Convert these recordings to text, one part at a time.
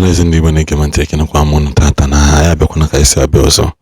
Ọhaneze ndị Igbo na-ege ntị ekenekwa m unu tata na ya bịakwana ka isi abịa ọzọ.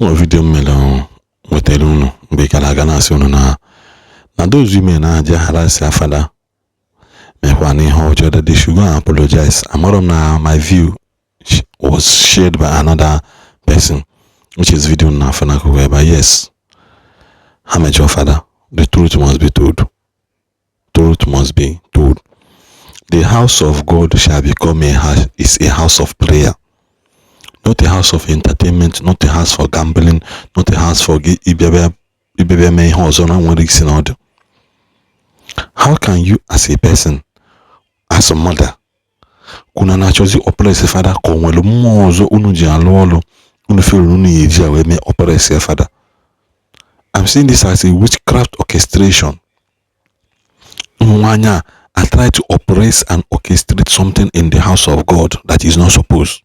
O video mmele nwetara unu mgbe gara aga na-asị unu na those women na-aje harasị afada mekwa n'ihe ọjọọ that they should go and apologize. Amara m na my view was shared by another person, which is video na afana kuwe, but yes, ha mejọ fada. The truth must be told. Truth must be told. The house of God shall become a house of prayer, not a house of entertainment, not a house for gambling, not a house for how can you as a person, as a mother, kuna na chozi oppress father ko nwelu mozo unu ji alolo unu feel unu yeji awe me oppress father? I'm seeing this as a witchcraft orchestration. Mwanya I try to oppress and orchestrate something in the house of God that is not supposed.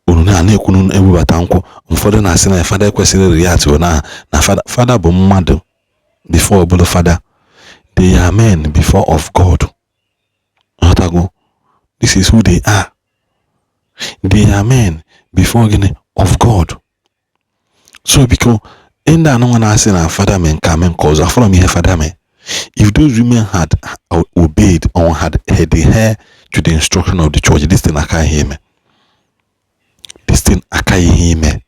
Ununa na ekunu ewebata nkwo mfọdụ na asị na father kwesịrị react na father bụ mmadụ before obolo father. They are men before of God. This is who they are. They are men before of God. So because in that no one asking na father men come cause from here father men. If those women had obeyed or had adhered to the instruction of the church, this thing I can't hear me. This thing I can't hear me.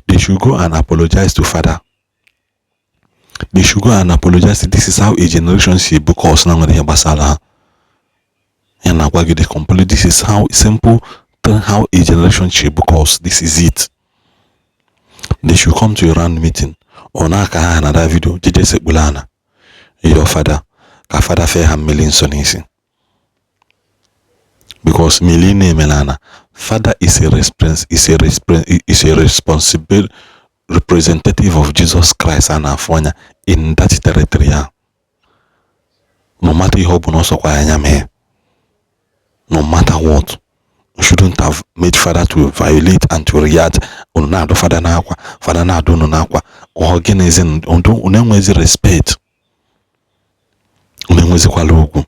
They should go and apologize to father. They should go and apologize. This is how a generation should because now they basala. And now they complete. This is how simple how a generation should because this is it. They should come to a round meeting. Or naka another video. JJ Bulana. Your father, ka father fair ham million sonisi. Because Milene Melana, father is a responsible representative of Jesus Christ and Afonya in that territory. No matter how bonoso kwa nyame, no matter what, you shouldn't have made father to violate and to react. Unado father na akwa, father na do no na akwa. Organizing unenwezi respect. Unenwezi kwa logo.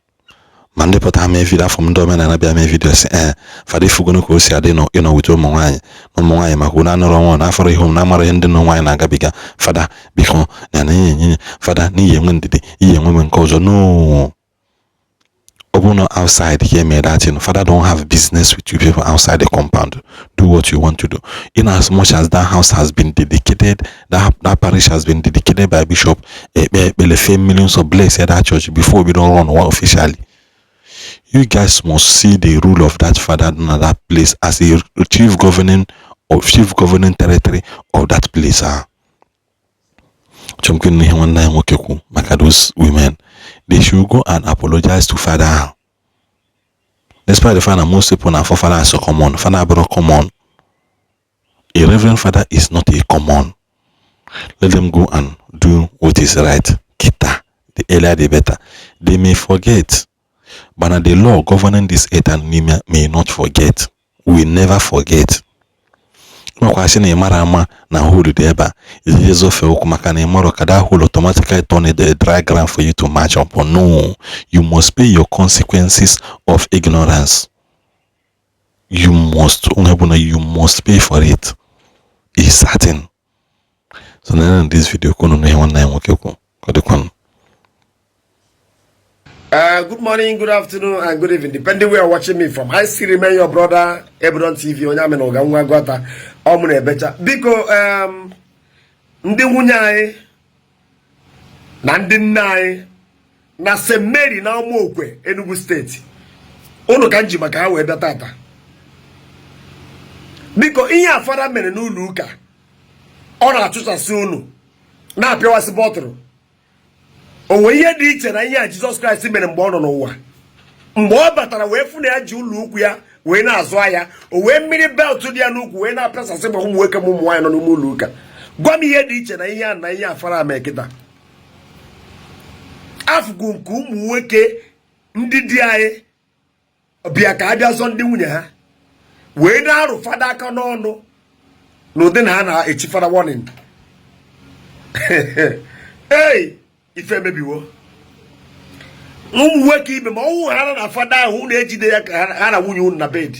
Mande pota me vida from domain na bia me video say fade fugono ko si ade no with omonwanye no monwanye makuna no ron na aforo home na mara ndi no nwanye na gabiga fada biko na nyi fada ni ye nwendide ye nwe nke ozo no obono outside here me that you know father don't have business with you people outside the compound. Do what you want to do. In as much as that house has been dedicated, that parish has been dedicated by bishop millions of blessed at that church before we don't run one officially. You guys must see the rule of that father in that place as a chief governing territory of that place. Those women, they should go and apologize to father. Despite the fact that most people now for father is so common, father brought common. A reverend father is not a common. Let them go and do what is right. Kita, the earlier the better. They may forget, but the law governing this earth and may not forget. We never forget. No question a marama na hold the eba. It is of Okumaka and Moro Kada who automatically turn the dry ground for you to match up. No, you must pay your consequences of ignorance. You must pay for it. It's certain. So now in this video, good morning, good afternoon, and good evening, depending where you're watching me from. I still remain your brother, Igboland TV. Because ndị nwunye anyị na ndị nne anyị na St. Mary na Ụmụokwe Enugu steeti unu ka nji maka ha wee bịa tata. Biko ihe afara mere n'ụlọ ụka ọ na-achụsasị unu na-apịawasị bọtụrụ. Owe ihe dị iche na ihe a Jesus Christ mere mgbe ọ nọ n'ụwa. Mgbe ọ batara wee fụ na ya ji ụlọ ukwu ya wee na-azụ ahịa, o wee mmiri belt dị ya n'ukwu wee na-apịasasị ma ụmụ nwoke ma ụmụ nwaanyị nọ n'ime ụlọ ụka. Gwa m ihe dị iche na ihe a na ihe afara ame kịta. Afụkwu nke ụmụ nwoke ndị di anyị bịa ka abịa zọ ndị nwunye ha wee na-arụ fada aka n'ọnụ n'ụdị na ha na-echi fada warning. Hey, ife mebiwo. nwoke ibe ma ọnwụ ha na fada ahụ na-ejide ya ka ha na nwunye unu na bed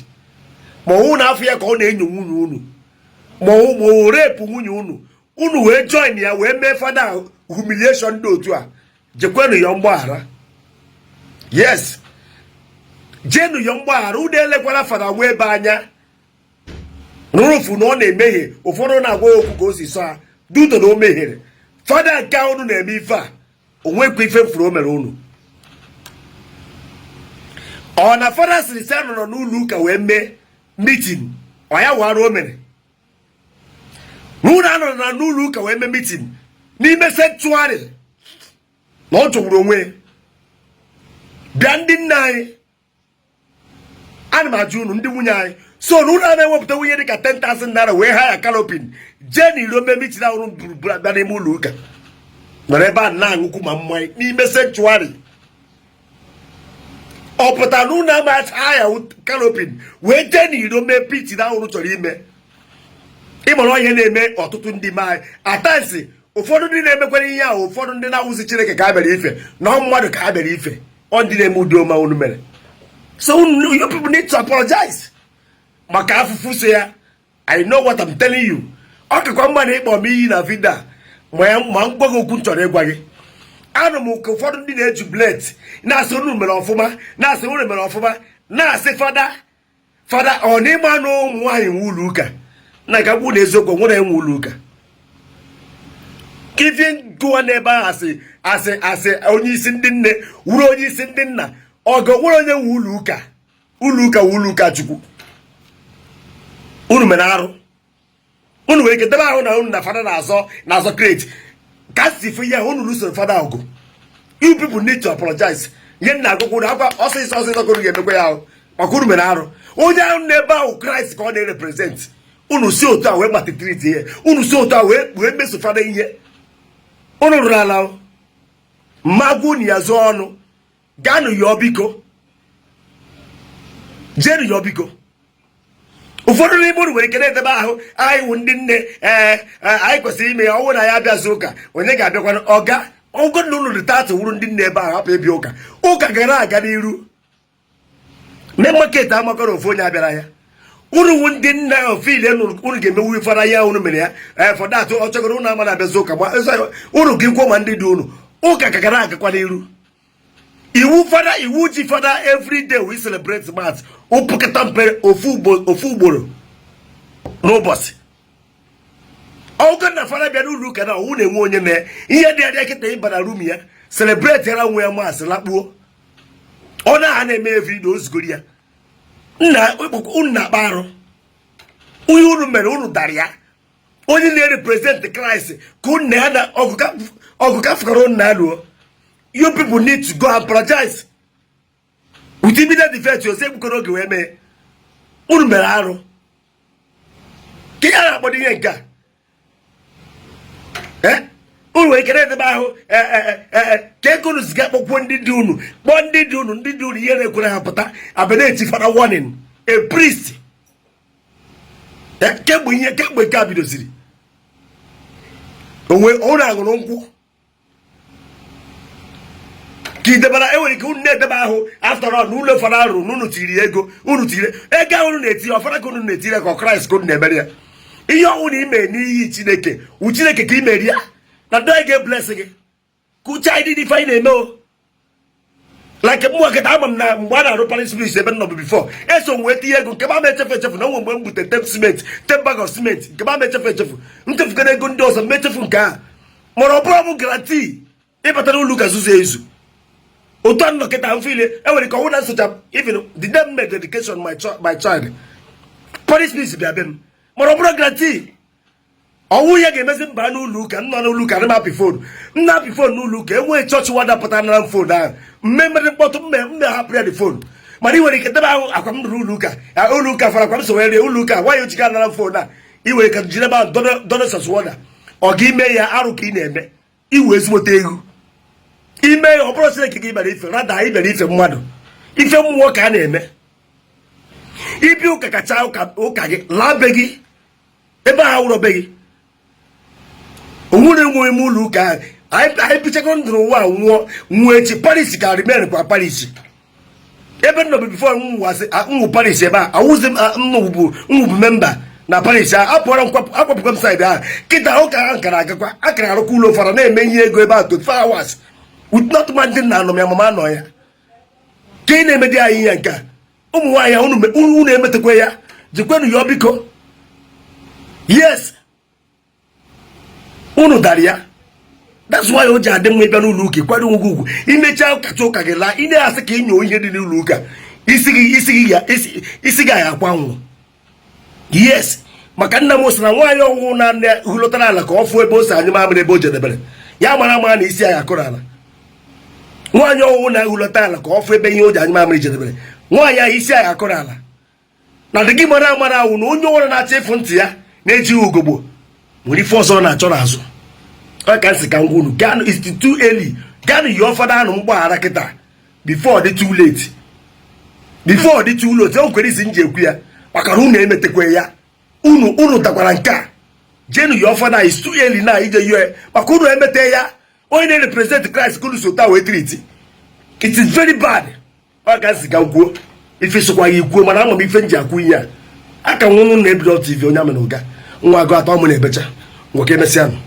ma ọnwụ na afọ ya ka ọ na-enyo nwunye unu ma o repu nwunye unu wee join ya wee mee fada humiliation dị otu a jekwenu ya mgbaghara. Yes, jenu ya mgbaghara. Unu elekwala fada wee ebe anya n'ụfụ na ọ na-emehie. Ụfọdụ na-agwa okwu ka o si sọ ha duto na o mehiere. Fada nke unu na-eme ife a onwekwa ife mfuru o mere unu. Ọ na fada siri sị nọ n'ụlọ ụka wee mee meeting ọ ya wara o mere. N'ụlọ anọ na n'ụlọ ụka wee mee meeting n'ime sanctuary na ọ chọgburu onwe bịa ndị nna anyị ana m ajụ unu ndị nwunye anyị so n'ụlọ a na-ewepụta nwunye dịka 10,000 naira wee ha ya kalopin jee n'iro mee meeting ahụ bụrụ abịa n'ime ụlọ ụka nọrọ ebe a na-aṅụkwu ma mmanya n'ime sanctuary. Ọ pụtara na ụlọ amacha ya kalopin wee jee n'iro mee meeting ahụ chọrọ ime. Ịmara ihe na-eme ọtụtụ ndị mmanya atansị ụfọdụ ndị na-emekwara ihe ahụ ụfọdụ ndị na-awụzi Chineke ka a bịara ife na mmadụ ka a bịara ife ọ ndị na-eme ụdị ọma unu mere. So you people need to apologize maka afụfụ so ya. I know what I'm telling you. Ọ kakwa mma na ịkpọ m iyi na vidio ma mgba gị okwu chọrọ ịgwa gị. Anụ m ka ụfọdụ ndị na-eji blade na-asị unu mere ọfụma na-asị unu mere ọfụma na-asị fada ọ na ịma anụ ụmụ nwaanyị nwe ụlọ ụka na gagbu na eziokwu nwere enwe ụlọ ụka. Ife gụwa n'ebe ahụ asị onye isi ndị nne wuru onye isi ndị nna ọgọ nwere onye nwe ụlọ ụka Chukwu. Unu mere arụ. Unu wee kedebe ahụ na unu na fada na-azọ kreti ka si fụ ya unu lụsoro fada ọgụ. You people need to apologize. Nye nna agụkwụ na akwa ọsịsọ ka unu ga-emekwa ya ahụ maka unu mere arụ. Onye ahụ n'ebe ahụ Kraịst ka ọ na-represent. Unu si otu a wee gbatetriti ihe. Unu si otu a wee meso fada ihe. Unu rụrụ ala mmagwu na ya zụọ ọnụ gaanụ ya biko jenu ya biko. Ụfọdụ n'ime unu nwere ike na-edebe ahụ anyị wụ ndị nne anyị kwesịrị ime ya ọnwụ na ya abịazi ụka onye ga-abịakwana ọgọ na unu rịtatụ wuru ndị nne ebe ahụ hapụ ebi ụka gara aga n'iru mee maketi amakọrọ ofu onye abịara ya. Unu wu ndị nna ofile unu ga-emewu ifara ya unu mere ya fọdatụ ọ chọgoro unu ama na-abịazi ụka unu gị kwuo ma ndị dị unu ụka ka gara agakwa n'iru. Iwu ji fada everyday we celebrate mass ụpụkịta mpere ofu ugboro n'ụbọchị. Ọgụ na fada bịa n'ụlọ ụka na ọwụ na-enwe onye na ihe dị adịa kịta ịbara rum ya celebrate yara nwe ya maasị lakpuo ọ na ha na-eme everyday ozugoro ya. Unu na-akpa arụ onye unu mere unu dara ya onye na-represent Christ ka unu ya na ọgụ ka fụkara unu na-alụọ. You people need to go and apologize with immediate effect. Ose egbukọrọ oge wee mee unu mere arụ ka ya na-akpọdo ihe nke a unu wee kere edebe ahụ ka ego unu ziga kpọkwuo ndị dị unu kpọọ ndị dị unu ihe na-ekwere ha pụta abịa na-eti fada warning a priest kemgbe nke a bidoziri onwe unu aṅụrụ nkwụ ka idebara enwere ike unu na-edebe ahụ after all n'ụlọ fada arụ na unu tiri ego ahụ unu na-etiri ọfara ka unu na-etiri ka Kraịst ka unu na-emere ya. Ihe ọnwụ na ime n'ihi Chineke wu Chineke ka imeri ya na dọọ ga-ebless gị ka uche anyị dị ife anyị na-eme o like mụnwa kịta ama m na mgbe a na-arụ Paris Bridge ebe nọ bụ before eso m wee tinye ego nke m ama echefu na onwe mgbe m bute 10 bag of cement nke m ama echefu ntefukana ego ndị ọzọ mechefu nke a mara ọ bụrụ bụ garanti ịbatara ụlọ ụka zuzo ezu. Otu a nnọkịta mfile enwere ka ọnwụ na nsocha even the name made dedication my child Paris Bridge bịa be m mara ọ bụrụ garanti ọnwụ ya ga-emezi mba n'ụlọ ụka nọ n'ụlọ ụka na apị fon n'ụlọ ụka enwee chọọchị wada pụtara na fon ahụ mmemere mkpọtụ mme hapụ ya dị fon mana ị nwere ike debe ahụ akwa m rụrụ ụlọ ụka fara akwa m so wee rie ụlọ ụka nwaanyị ojiga nara fon a ị nwere ka jiri ebe ahụ donosas wada ọ ga ime ya arụ ka ị na-eme iwe ezigbote ego ime ya ọ bụrụ Chineke gị bịara ife rada ị bịara ife mmadụ ife mmụọ ka a na-eme. Ibi ụka kacha ụka gị laa be gị ebe ahụ ụrọ be gị onwere nwe ime ụlọ ụka anyị pichakọ ndụ ụwa nwụọ echi Paris ka remain kwa Paris ebe nọ before nwụ Paris ebe a awụzi nwụbụ memba na Paris apụọrọ akwapụkwa m side ahụ kịta ụka ha nkara agakwa akara arụkwa ụlọ fara na-eme ihe ego ebe a 24 hours with not man dị na anọ ya mama anọ ya ka ị na-emedi anyị ihe nke a ụmụ nwaanyị unu emetakwa ya jikwenu ya biko yes unu dara ya that's why o ji adị mma ịbịa n'ụlọ ụka kwado nwoke ugwu imechaa ụkacha ụka gị laa ị na-asị ka inyo ihe dị n'ụlọ ụka isi gị ya akwa nwụ yes maka nna m sị na nwaanyị ọwụwụ na hụlọtara ala ka ọ fụ ebe o si anyị mamịrị ebe o jedebere ya mara ama na isi ya akụrụ ala nwaanyị ọwụwụ na-ehulọta ala ka ọ fụ ebe ihe o ji anyị mamịrị jedebere nwaanyị ahụ isi ya akụrụ ala na dị gị mara amara awụ na onye ọrụ na-achọ ịfụ ntị ya na-ejighị ugogbo nwere ife ọzọ na-achọ n'azụ ọ ka nsị ka ngwa unu gaanụ is too early gaanụ yi ọfọdụ anụ mgbaghara kịta before dị too late before dị too late o kwere isi nji ekwu ya maka na unu emetekwe ya unu dakwara nke a jenu yi ọfọdụ is too early na ije yue maka unu emete ya onye na-represent Christ kunu sota wee treat it is very bad ọ ka nsị ka kwuo ife sokwa ya ikwuo mana ama m ife nji akwụ ihe a aka nwa unu na-ebido TV onye amena ụga nwa agụ atọ mụ na-ebecha nwoke emesịanụ